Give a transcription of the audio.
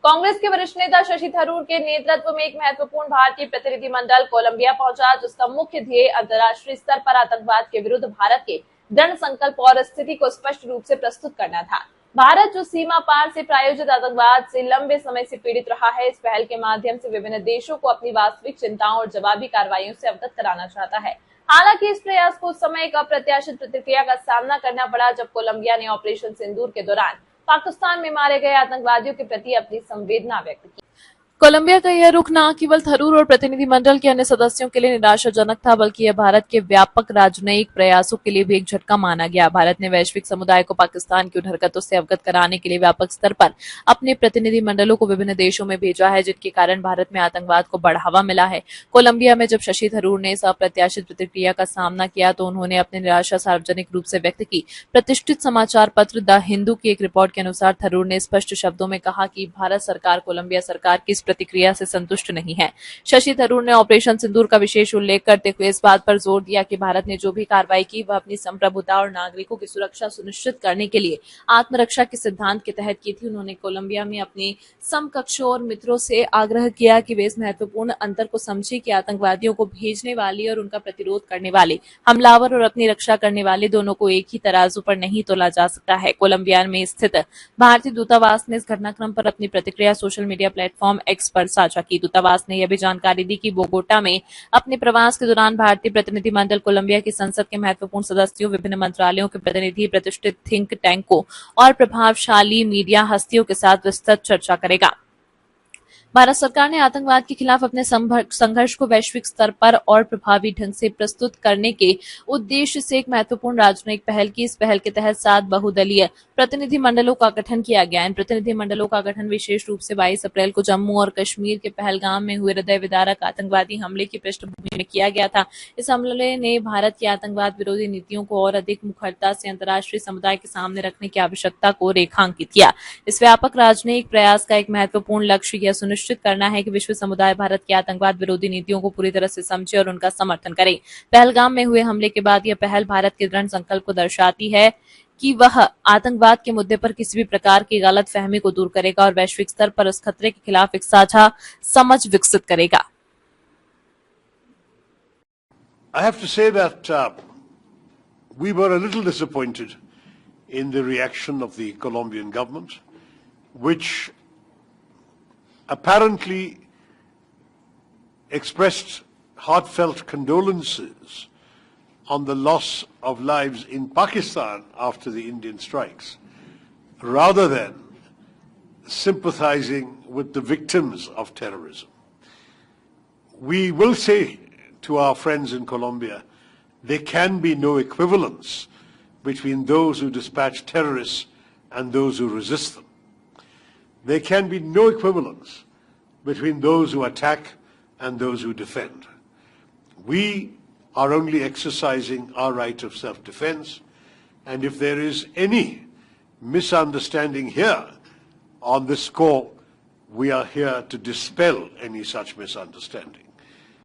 कांग्रेस के वरिष्ठ नेता शशि थरूर के नेतृत्व में एक महत्वपूर्ण भारतीय प्रतिनिधिमंडल कोलंबिया पहुंचा, जिसका मुख्य ध्येय अंतर्राष्ट्रीय स्तर पर आतंकवाद के विरुद्ध भारत के दृढ़ संकल्प और स्थिति को स्पष्ट रूप से प्रस्तुत करना था। भारत जो सीमा पार से प्रायोजित आतंकवाद से लंबे समय से पीड़ित रहा है, इस पहल के माध्यम से विभिन्न देशों को अपनी वास्तविक चिंताओं और जवाबी कार्रवाइयों से अवगत कराना चाहता है। हालांकि इस प्रयास को उस समय एक अप्रत्याशित प्रतिक्रिया का सामना करना पड़ा, जब कोलंबिया ने ऑपरेशन सिंदूर के दौरान पाकिस्तान में मारे गए आतंकवादियों के प्रति अपनी संवेदना व्यक्त की। कोलंबिया का यह रुख न केवल थरूर और प्रतिनिधिमंडल के अन्य सदस्यों के लिए निराशाजनक था, बल्कि यह भारत के व्यापक राजनयिक प्रयासों के लिए भी एक झटका माना गया। भारत ने वैश्विक समुदाय को पाकिस्तान की उन हरकतों से अवगत कराने के लिए व्यापक स्तर पर अपने प्रतिनिधिमंडलों को विभिन्न देशों में भेजा है, जिनके कारण भारत में आतंकवाद को बढ़ावा मिला है। कोलंबिया में जब शशि थरूर ने इस अप्रत्याशित प्रतिक्रिया का सामना किया, तो उन्होंने अपनी निराशा सार्वजनिक रूप से व्यक्त की। प्रतिष्ठित समाचार पत्र द हिंदू की एक रिपोर्ट के अनुसार थरूर ने स्पष्ट शब्दों में कहा कि भारत सरकार कोलंबिया सरकार की प्रतिक्रिया से संतुष्ट नहीं है। शशि थरूर ने ऑपरेशन सिंदूर का विशेष उल्लेख करते हुए इस बात पर जोर दिया कि भारत ने जो भी कार्रवाई की, वह अपनी संप्रभुता और नागरिकों की सुरक्षा सुनिश्चित करने के लिए आत्मरक्षा के सिद्धांत के तहत की थी। उन्होंने कोलंबिया में अपने समकक्षों और मित्रों से आग्रह किया कि वे इस महत्वपूर्ण अंतर को समझें कि आतंकवादियों को भेजने वाले और उनका प्रतिरोध करने वाले हमलावर और अपनी रक्षा करने वाले दोनों को एक ही तराजू पर नहीं तोला जा सकता है। कोलंबिया में स्थित भारतीय दूतावास ने इस घटनाक्रम पर अपनी प्रतिक्रिया सोशल मीडिया प्लेटफॉर्म एक्स पर साझा की। दूतावास ने यह भी जानकारी दी कि बोगोटा में अपने प्रवास के दौरान भारतीय प्रतिनिधिमंडल कोलंबिया की संसद के महत्वपूर्ण सदस्यों, विभिन्न मंत्रालयों के प्रतिनिधि, प्रतिष्ठित थिंक टैंकों और प्रभावशाली मीडिया हस्तियों के साथ विस्तृत चर्चा करेगा। भारत सरकार ने आतंकवाद के खिलाफ अपने संघर्ष को वैश्विक स्तर पर और प्रभावी ढंग से प्रस्तुत करने के उद्देश्य से एक महत्वपूर्ण राजनयिक पहल की। इस पहल के तहत 7 बहुदलीय प्रतिनिधिमंडलों का गठन किया गया। इन प्रतिनिधिमंडलों का गठन विशेष रूप से 22 अप्रैल को जम्मू और कश्मीर के पहलगाम में हुए हृदय विदारक आतंकवादी हमले की पृष्ठभूमि में किया गया था। इस हमले ने भारत की आतंकवाद विरोधी नीतियों को और अधिक मुखरता से अंतर्राष्ट्रीय समुदाय के सामने रखने की आवश्यकता को रेखांकित किया। इस व्यापक राजनयिक प्रयास का एक महत्वपूर्ण लक्ष्य यह सुनिश्चित करना है कि विश्व समुदाय भारत की आतंकवाद विरोधी नीतियों को पूरी तरह से समझे और उनका समर्थन करे। पहलगाम में हुए हमले के बाद यह पहल भारत के दृढ़ संकल्प को दर्शाती है कि वह आतंकवाद के मुद्दे पर किसी भी प्रकार की गलत फहमी को दूर करेगा और वैश्विक स्तर पर इस खतरे के खिलाफ एक साझा समझ विकसित करेगा। I have to say that we were a little disappointed in the reaction of the Colombian government, which apparently expressed heartfelt condolences on the loss of lives in Pakistan after the Indian strikes, rather than sympathizing with the victims of terrorism. We will say to our friends in Colombia, there can be no equivalence between those who dispatch terrorists and those who resist them. There can be no equivalence between those who attack and those who defend. We are only exercising our right of self-defense, and if there is any misunderstanding here on this score, we are here to dispel any such misunderstanding.